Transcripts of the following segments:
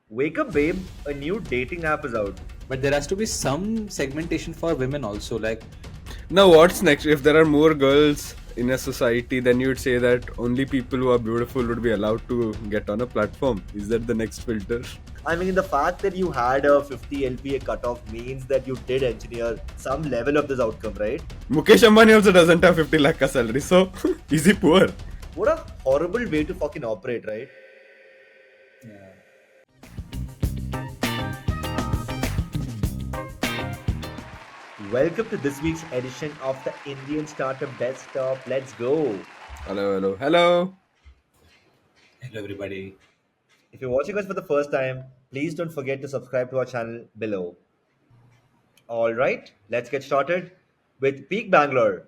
Wake up, babe. A new dating app is out. But there has to be some segmentation for women also. Like, Now, what's next? If there are more girls in a society, then you'd say that only people who are beautiful would be allowed to get on a platform. Is that the next filter? I mean, the fact that you had a 50 LPA cutoff means that you did engineer some level of this outcome, right? Mukesh Ambani also doesn't have 50 lakh ka salary, so is he poor? What a horrible way to fucking operate, right? Welcome to this week's edition of the Indian Startup Desktop. Let's go. Hello. hello everybody. If you're watching us for the first time, please don't forget to subscribe to our channel below. All right, let's get started with Peak Bangalore.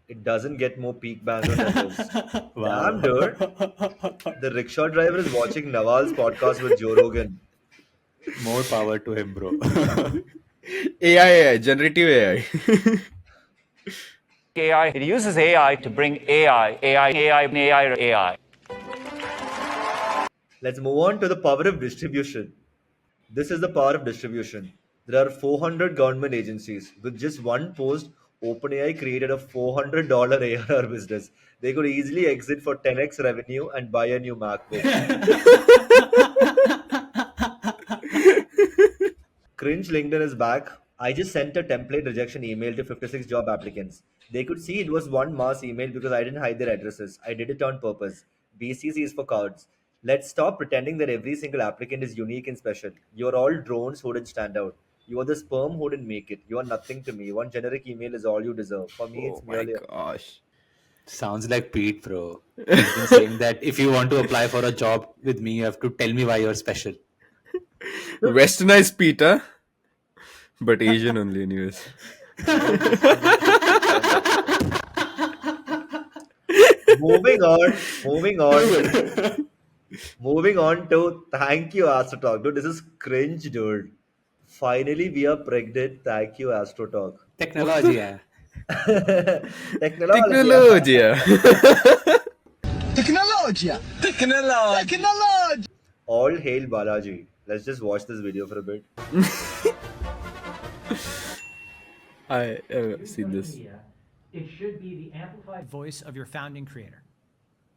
It doesn't get more Peak Bangalore than this. Damn, dude. The rickshaw driver is watching Nawal's podcast with Joe Rogan. More power to him, bro. AI, generative AI. AI. It uses AI to bring AI. Let's move on to the power of distribution. This is the power of distribution. There are 400 government agencies. With just one post, OpenAI created a $400 ARR business. They could easily exit for 10x revenue and buy a new MacBook. Cringe LinkedIn is back. I just sent a template rejection email to 56 job applicants. They could see it was one mass email because I didn't hide their addresses. I did it on purpose. BCC is for cards. Let's stop pretending that every single applicant is unique and special. You're all drones who didn't stand out. You are the sperm who didn't make it. You are nothing to me. One generic email is all you deserve. For me, it's Oh my merely. gosh. Sounds like Pete, bro. He's been saying that if you want to apply for a job with me, you have to tell me why you're special. Westernized Peter, but Asian only, anyways. Moving on. Moving on to thank you, Astrotalk. Dude, this is cringe, dude. Finally, we are pregnant. Thank you, Astrotalk. Technology, yeah. Technology. Technology. Technology! All hail Balaji. Let's just watch this video for a bit. I have seen this. It should be the amplified voice of your founding creator,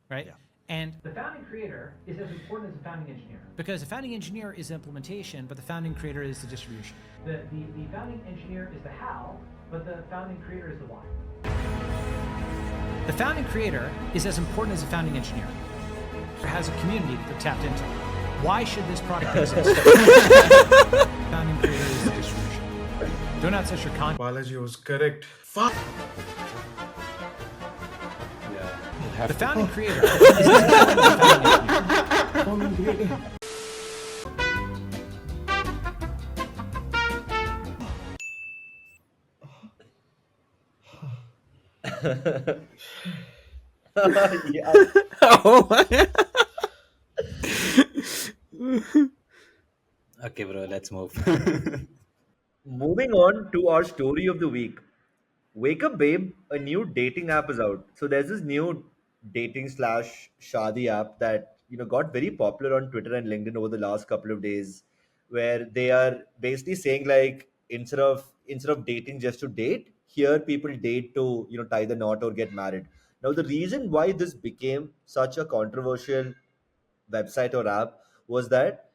right? Yeah. And the founding creator is as important as the founding engineer. Because the founding engineer is implementation, but the founding creator is the distribution. The founding engineer is the how, but the founding creator is the why. The founding creator is as important as the founding engineer. It has a community that they're tapped into. Why should this product exist? Founding creator is the distribution. Don't access your content. Balaji was correct. Fuck! The founding creator is as important as the founding engineer. Yeah. Oh my. Okay, bro, let's move. Moving on to our story of the week. Wake up, babe. A new dating app is out. So there's this new dating slash shadi app that got very popular on Twitter and LinkedIn over the last couple of days, where they are basically saying like instead of dating just to date, here people date to tie the knot or get married. Now the reason why this became such a controversial website or app was that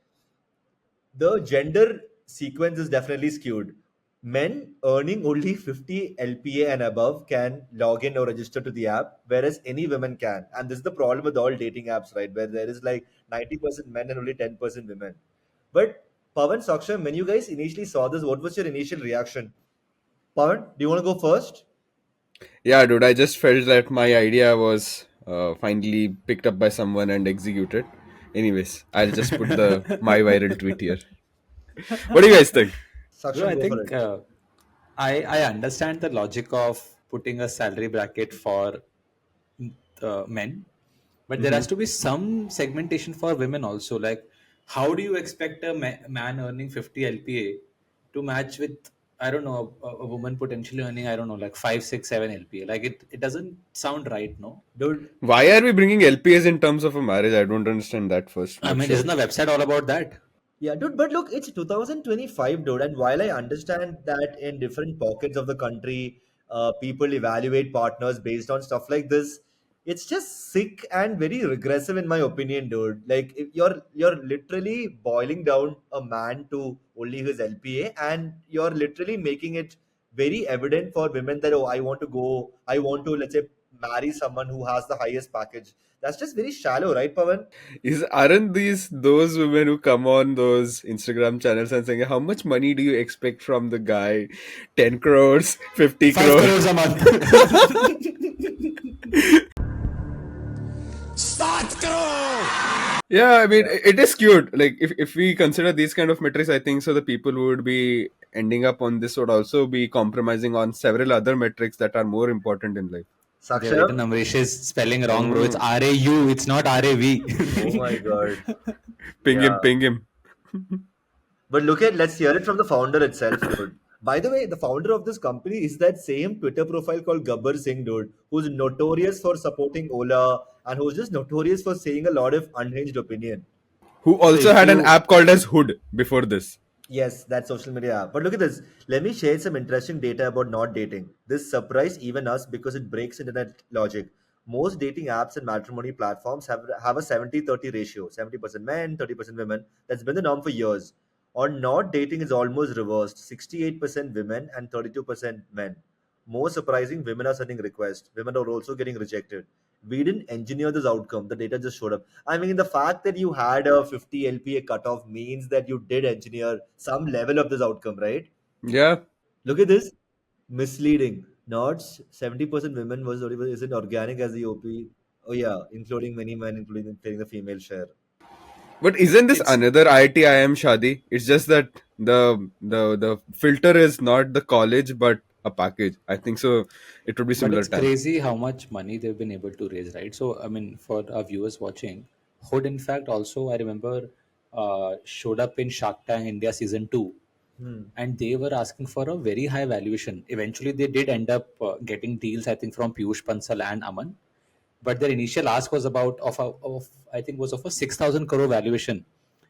the gender sequence is definitely skewed. Men earning only 50 LPA and above can log in or register to the app, whereas any women can. And this is the problem with all dating apps, right? Where there is like 90% men and only 10% women. But Pawan, Saksham, when you guys initially saw this, what was your initial reaction? Pawan, do you want to go first? Yeah, dude, I just felt that my idea was finally picked up by someone and executed. Anyways, I'll just put my viral tweet here. What do you guys think? Bro, Saksham, I go for think it. I understand the logic of putting a salary bracket for men, but there has to be some segmentation for women also. Like, how do you expect a man earning 50 LPA to match with, I don't know, a woman potentially earning, I don't know, like 5, 6, 7 LPA? Like, it doesn't sound right, no? Dude, Why are we bringing LPS in terms of a marriage? I don't understand that first. I But mean, sure. isn't the website all about that? Yeah, dude, but look, it's 2025, dude. And while I understand that in different pockets of the country, people evaluate partners based on stuff like this, it's just sick and very regressive, in my opinion, dude. Like, if you're literally boiling down a man to only his LPA, and you're literally making it very evident for women that, oh, I want to, let's say, marry someone who has the highest package. That's just very shallow, right, Pavan? Is aren't these those women who come on those Instagram channels and saying how much money do you expect from the guy? 10 crores, 50 5 crores. crores a month. Yeah, I mean Yeah. it is cute. Like if we consider these kind of metrics, I think so the people who would be ending up on this would also be compromising on several other metrics that are more important in life. They've written Saksham? Amrish's spelling wrong, bro. It's Mm. RAU. It's not RAV. Oh my God. Ping Yeah. him, ping him. But let's hear it from the founder itself, dude. By the way, the founder of this company is that same Twitter profile called Gabbar Singh, dude, who's notorious for supporting Ola and who's just notorious for saying a lot of unhinged opinion. Who So also if had an you, app called as Hood before this. Yes, that social media app. But look at this. Let me share some interesting data about not dating. This surprised even us because it breaks internet logic. Most dating apps and matrimony platforms have a 70-30 ratio, 70% men, 30% women. That's been the norm for years. On not dating is almost reversed, 68% women and 32% men. More surprising, women are sending requests. Women are also getting rejected. We didn't engineer this outcome. The data just showed up. I mean, the fact that you had a 50 LPA cutoff means that you did engineer some level of this outcome, right? Yeah. Look at this. Misleading. Not 70% women was isn't organic as the OP. Oh yeah, including many men, including the female share. But isn't this it's another IIM Shadi? It's just that the filter is not the college but a package. I think so. It would be But similar it's time. crazy how much money they've been able to raise, right? So, I mean, for our viewers watching, Hood, in fact, also, I remember, showed up in Shark Tank India season 2, Hmm. and they were asking for a very high valuation. Eventually, they did end up getting deals, I think, from Piyush Bansal and Aman. But their initial ask was of I think was of a 6,000 crore valuation,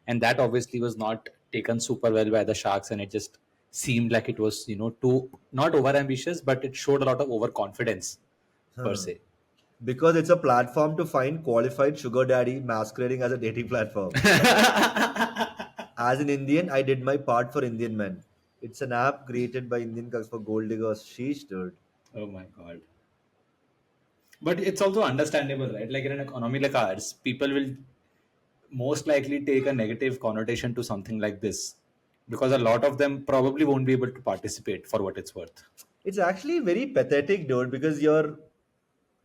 and that obviously was not taken super well by the sharks, and it just seemed like it was too not over ambitious, but it showed a lot of overconfidence per Huh. se. Because it's a platform to find qualified sugar daddy masquerading as a dating platform. As an Indian, I did my part for Indian men. It's an app created by Indian girls for gold diggers. Sheesh, dude. Oh my god. But it's also understandable, right? Like in an economy like ours, people will most likely take a negative connotation to something like this because a lot of them probably won't be able to participate for what it's worth. It's actually very pathetic, dude, because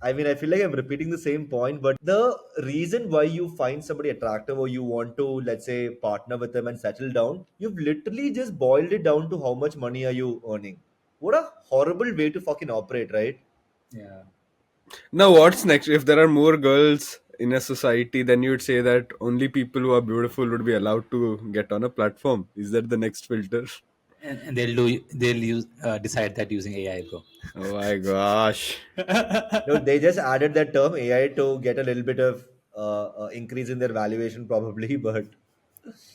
I mean, I feel like I'm repeating the same point, but the reason why you find somebody attractive or you want to, let's say, partner with them and settle down, you've literally just boiled it down to how much money are you earning. What a horrible way to fucking operate, right? Yeah. Now, what's next? If there are more girls in a society, then you would say that only people who are beautiful would be allowed to get on a platform. Is that the next filter? And they'll use decide that using AI, bro. Oh my gosh. No, they just added that term AI to get a little bit of increase in their valuation, probably, but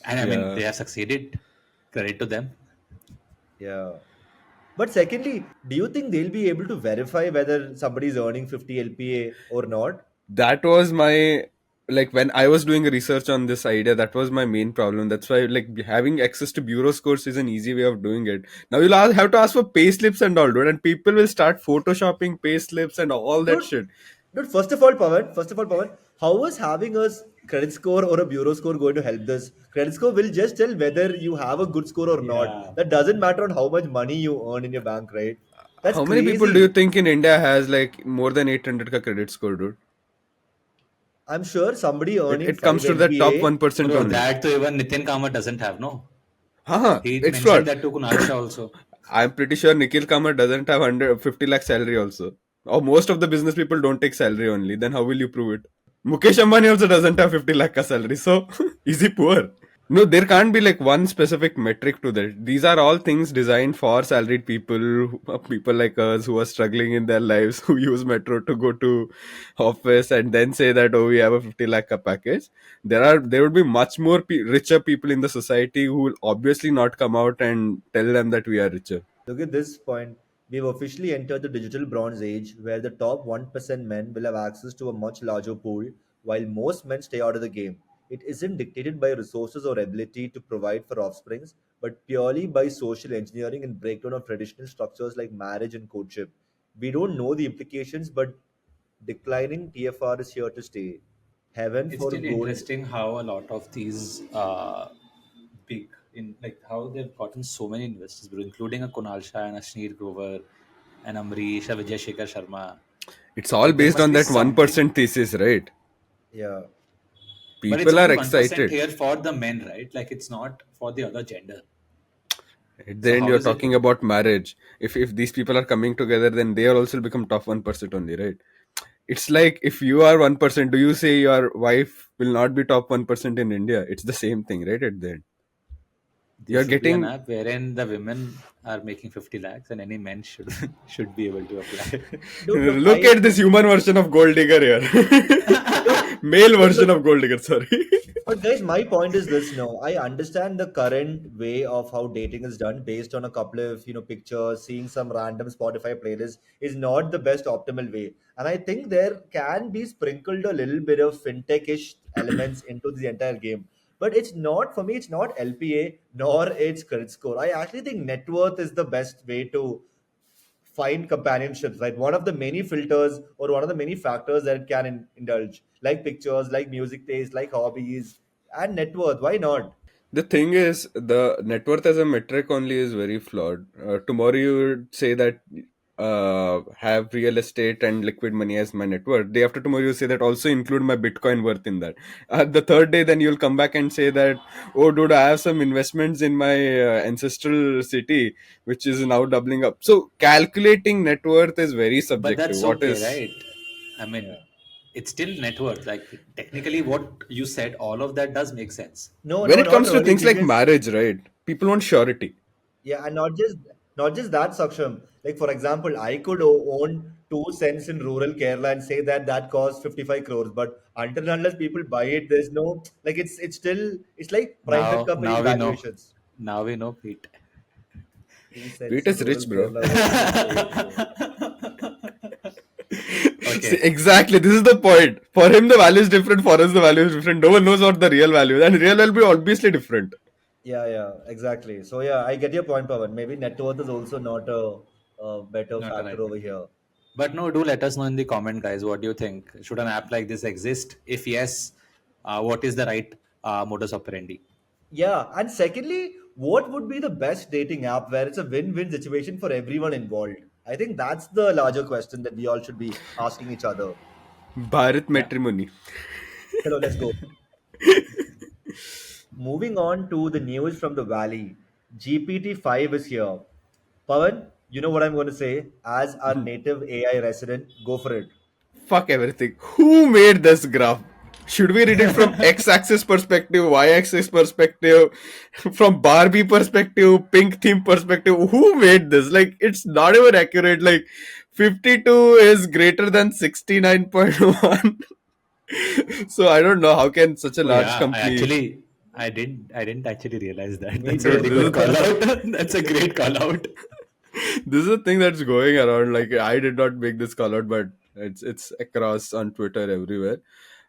And I mean, Yeah. they have succeeded. Credit to them. yeah. But secondly, do you think they'll be able to verify whether somebody is earning 50 LPA or not? That was my like when I was doing research on this idea, that was my main problem. That's why like having access to bureau scores is an easy way of doing it. Now you'll have to ask for pay slips and all, dude, and people will start photoshopping pay slips and all that Dude, shit. dude, first of all, Pawan, how is having a credit score or a bureau score going to help this? Credit score will just tell whether you have a good score or not. Yeah. That doesn't matter on how much money you earn in your bank, right? That's How many people do you crazy. think in India has like more than 800 ka credit score, dude? I'm sure somebody earning It comes 5 to the top LPA. 1% Bro, only. that to even Nitin Kama doesn't have, no? Haha, He it's mentioned what? that to Kunal Shah also. I'm pretty sure Nikhil Kamath doesn't have 150 lakh salary also. Or most of the business people don't take salary only. Then how will you prove it? Mukesh Ambani also doesn't have 50 lakh ka salary. So, is he poor? No, there can't be like one specific metric to that. These are all things designed for salaried people, people like us who are struggling in their lives, who use metro to go to office and then say that, oh, we have a 50 lakh ka package. There would be much more richer people in the society who will obviously not come out and tell them that we are richer. Look at this point. We've officially entered the digital bronze age where the top 1% men will have access to a much larger pool while most men stay out of the game. It isn't dictated by resources or ability to provide for offsprings, but purely by social engineering and breakdown of traditional structures like marriage and courtship. We don't know the implications, but declining TFR is here to stay. Heaven It's for still gold. interesting how a lot of these big in like how they've gotten so many investors, bro, including a Kunal Shah and a Sneer Grover and Amrish, a Vijay Shekhar Sharma. It's all Like there based must on be that something, 1% thesis, right? Yeah. but it's People are only 1% excited. here for the men, right? Like it's not for the other gender. At the So end, how you're is it? talking about marriage. If these people are coming together, then they are also become top 1% only, right? It's like if you are 1%, do you say your wife will not be top 1% in India? It's the same thing, right? At the end, There you're should be an getting. app wherein the women are making 50 lakhs and any men should should be able to apply. Dude, look, Look at this human version of gold digger here. look, Male look, version of gold digger, sorry. but guys, my point is this. No, I understand the current way of how dating is done based on a couple of pictures, seeing some random Spotify playlist is not the best optimal way. And I think there can be sprinkled a little bit of fintech-ish elements into the entire game. But it's not for me. It's not LPA nor it's credit score. I actually think net worth is the best way to find companionships, right? One of the many filters or one of the many factors that it can indulge, like pictures, like music taste, like hobbies, and net worth. Why not? The thing is, the net worth as a metric only is very flawed. Tomorrow you would say that have real estate and liquid money as my net worth. Day after tomorrow you say that also include my Bitcoin worth in that. The third day, then you'll come back and say that, oh, dude, I have some investments in my ancestral city, which is now doubling up. So calculating net worth is very But subjective. that's What okay, is right? I mean, Yeah. it's still net worth. Like technically, what you said, all of that does make sense. No, when no, it not comes to really, things like because marriage, right? People want surety. yeah, and not just that, Saksham. Like for example, I could own 2 cents in rural Kerala and say that that costs 55 crores, but until and unless people buy it, there's no like it's still it's like private Now, company now we know. valuations. Now we know, Pete. 2 cents Pete in is rural rich, bro. Kerala versus a crore, bro. See, Okay. exactly. This is the point. For him, the value is different. For us, the value is different. No one knows what the real value is, and real will be obviously different. Yeah, yeah, exactly. So yeah, I get your point, Pawan. Maybe net worth is also not a better Not a factor right over metric. here. But no, do let us know in the comment, guys. What do you think? Should an app like this exist? If yes, what is the right modus operandi? Yeah, and secondly, what would be the best dating app where it's a win-win situation for everyone involved? I think that's the larger question that we all should be asking each other. Bharat Yeah. matrimony. Hello, let's go. Moving on to the news from the valley. GPT-5 is here. Pawan, you know what I'm going to say? As our native AI resident, go for it. Fuck everything. Who made this graph? Should we read it from x-axis perspective, y-axis perspective, from Barbie perspective, pink theme perspective? Who made this? Like, it's not even accurate. Like, 52 is greater than 69.1. So I don't know how can such a Oh large yeah, company. I didn't actually realize that. Me That's a too, Dude, very me this good is too. call the out. That's a great call out. this is a thing that's going around. Like I did not make this call out, but it's across on Twitter everywhere.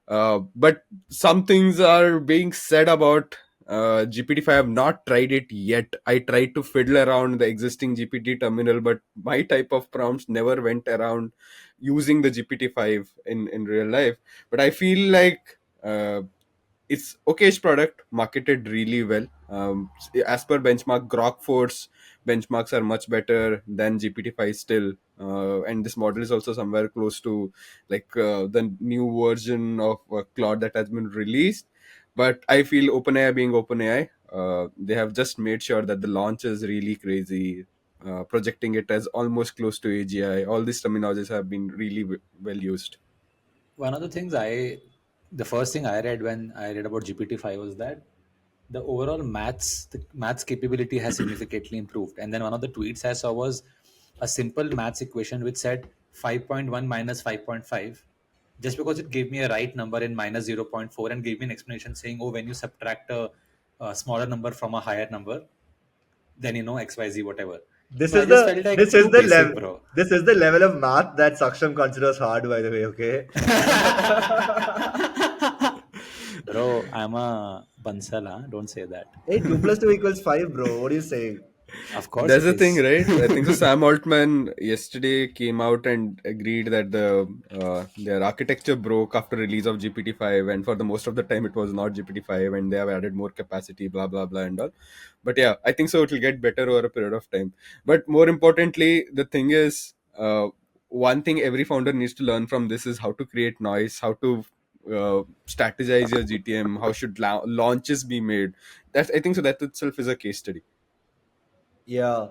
But some things are being said about GPT-5. I have not tried it yet. I tried to fiddle around the existing GPT terminal, but my type of prompts never went around using the GPT-5 in real life. But I feel like it's okayish product marketed really well. As per benchmark, Grok Force benchmarks are much better than GPT-5 still, and this model is also somewhere close to like the new version of Claude that has been released. But I feel OpenAI being OpenAI, they have just made sure that the launch is really crazy. Projecting it as almost close to AGI. All these terminologies have been really well used. One of the things the first thing I read when I read about GPT-5 was that the overall the maths capability has significantly improved. And then one of the tweets I saw was a simple maths equation which said 5.1 minus 5.5, just because it gave me a right number in minus 0.4 and gave me an explanation saying, oh, when you subtract a smaller number from a higher number, then XYZ, whatever. This So I is just the felt like this is too the basic, level bro. this is the level of math that Saksham considers hard, by the way. Okay. Bro, I'm a bansala. Don't say that. Hey, 2 + 2 = 5, bro. What are you saying? Of course That's it the thing, is. right? I think so. Sam Altman yesterday came out and agreed that their architecture broke after release of GPT-5, and for the most of the time it was not GPT-5, and they have added more capacity, blah blah blah, and all. But yeah, I think so. It will get better over a period of time. But more importantly, the thing is, one thing every founder needs to learn from this is how to create noise, how to strategize your GTM, how should launches be made. That's I think so. That itself is a case study. Yeah.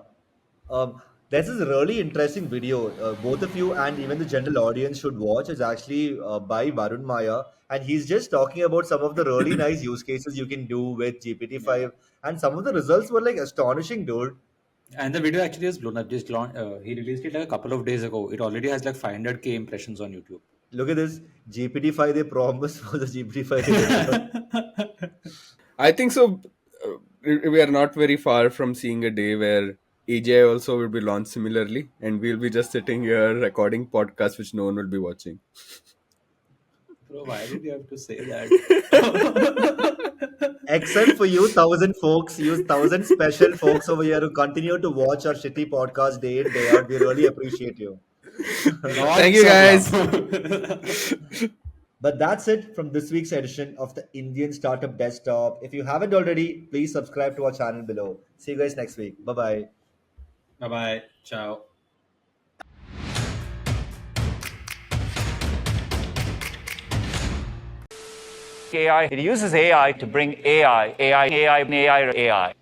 This is a really interesting video. Both of you and even the general audience should watch. It's actually by Varun Maya, and he's just talking about some of the really nice use cases you can do with Yeah. GPT-5, and some of the results were like astonishing, dude. And the video actually has blown up. He released it like a couple of days ago. It already has like 500K impressions on YouTube. Look at this GPT-5 they promised for the GPT-5 they delivered. I think so. We are not very far from seeing a day where AGI also will be launched similarly, and we'll be just sitting here recording podcasts which no one will be watching. Bro, why did you have to say that? Except for you, 1,000 folks, you 1,000 special folks over here who continue to watch our shitty podcast day in, day out. We really appreciate you. Thank you, Lots of guys. love. But that's it from this week's edition of the Indian Startup Desktop. If you haven't already, please subscribe to our channel below. See you guys next week. Bye bye. Bye bye. Ciao. AI. It uses AI to bring AI, AI, AI, AI, AI.